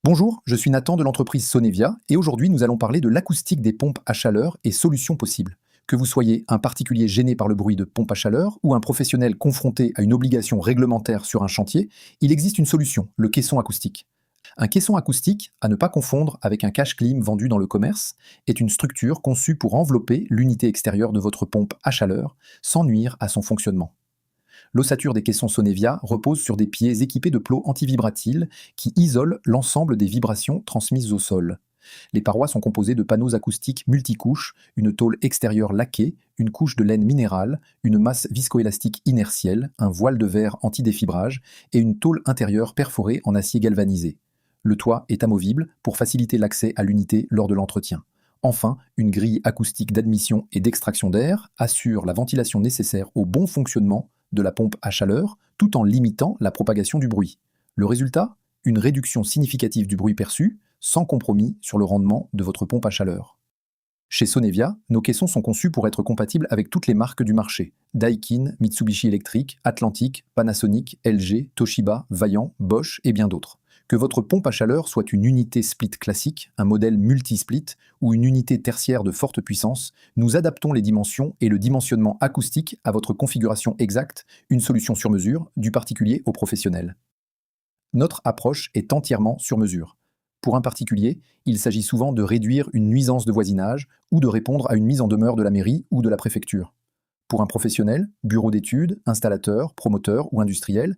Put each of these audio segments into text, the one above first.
Bonjour, je suis Nathan de l'entreprise Sonevia et aujourd'hui nous allons parler de l'acoustique des pompes à chaleur et solutions possibles. Que vous soyez un particulier gêné par le bruit de pompe à chaleur ou un professionnel confronté à une obligation réglementaire sur un chantier, il existe une solution, le caisson acoustique. Un caisson acoustique, à ne pas confondre avec un cache-clim vendu dans le commerce, est une structure conçue pour envelopper l'unité extérieure de votre pompe à chaleur sans nuire à son fonctionnement. L'ossature des caissons Sonevia repose sur des pieds équipés de plots antivibratiles qui isolent l'ensemble des vibrations transmises au sol. Les parois sont composées de panneaux acoustiques multicouches, une tôle extérieure laquée, une couche de laine minérale, une masse viscoélastique inertielle, un voile de verre anti-défibrage et une tôle intérieure perforée en acier galvanisé. Le toit est amovible pour faciliter l'accès à l'unité lors de l'entretien. Enfin, une grille acoustique d'admission et d'extraction d'air assure la ventilation nécessaire au bon fonctionnement de la pompe à chaleur tout en limitant la propagation du bruit. Le résultat? Une réduction significative du bruit perçu, sans compromis sur le rendement de votre pompe à chaleur. Chez Sonevia, nos caissons sont conçus pour être compatibles avec toutes les marques du marché: Daikin, Mitsubishi Electric, Atlantic, Panasonic, LG, Toshiba, Vaillant, Bosch et bien d'autres. Que votre pompe à chaleur soit une unité split classique, un modèle multi-split ou une unité tertiaire de forte puissance, nous adaptons les dimensions et le dimensionnement acoustique à votre configuration exacte, une solution sur mesure, du particulier au professionnel. Notre approche est entièrement sur mesure. Pour un particulier, il s'agit souvent de réduire une nuisance de voisinage ou de répondre à une mise en demeure de la mairie ou de la préfecture. Pour un professionnel, bureau d'études, installateur, promoteur ou industriel,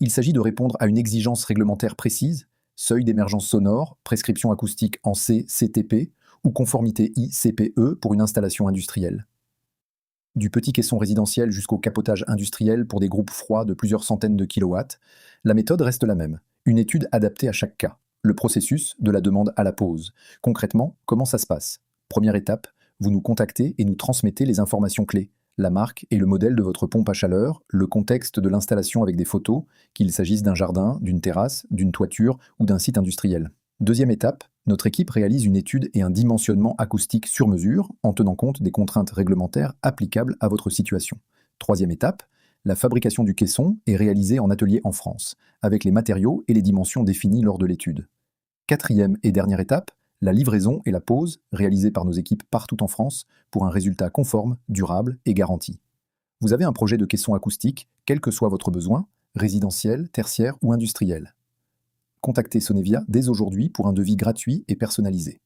il s'agit de répondre à une exigence réglementaire précise, seuil d'émergence sonore, prescription acoustique en CCTP ou conformité ICPE pour une installation industrielle. Du petit caisson résidentiel jusqu'au capotage industriel pour des groupes froids de plusieurs centaines de kilowatts, la méthode reste la même. Une étude adaptée à chaque cas. Le processus de la demande à la pause. Concrètement, comment ça se passe? Première étape, vous nous contactez et nous transmettez les informations clés: la marque et le modèle de votre pompe à chaleur, le contexte de l'installation avec des photos, qu'il s'agisse d'un jardin, d'une terrasse, d'une toiture ou d'un site industriel. Deuxième étape, notre équipe réalise une étude et un dimensionnement acoustique sur mesure en tenant compte des contraintes réglementaires applicables à votre situation. Troisième étape, la fabrication du caisson est réalisée en atelier en France, avec les matériaux et les dimensions définies lors de l'étude. Quatrième et dernière étape, la livraison et la pose réalisées par nos équipes partout en France pour un résultat conforme, durable et garanti. Vous avez un projet de caisson acoustique, quel que soit votre besoin, résidentiel, tertiaire ou industriel. Contactez Sonevia dès aujourd'hui pour un devis gratuit et personnalisé.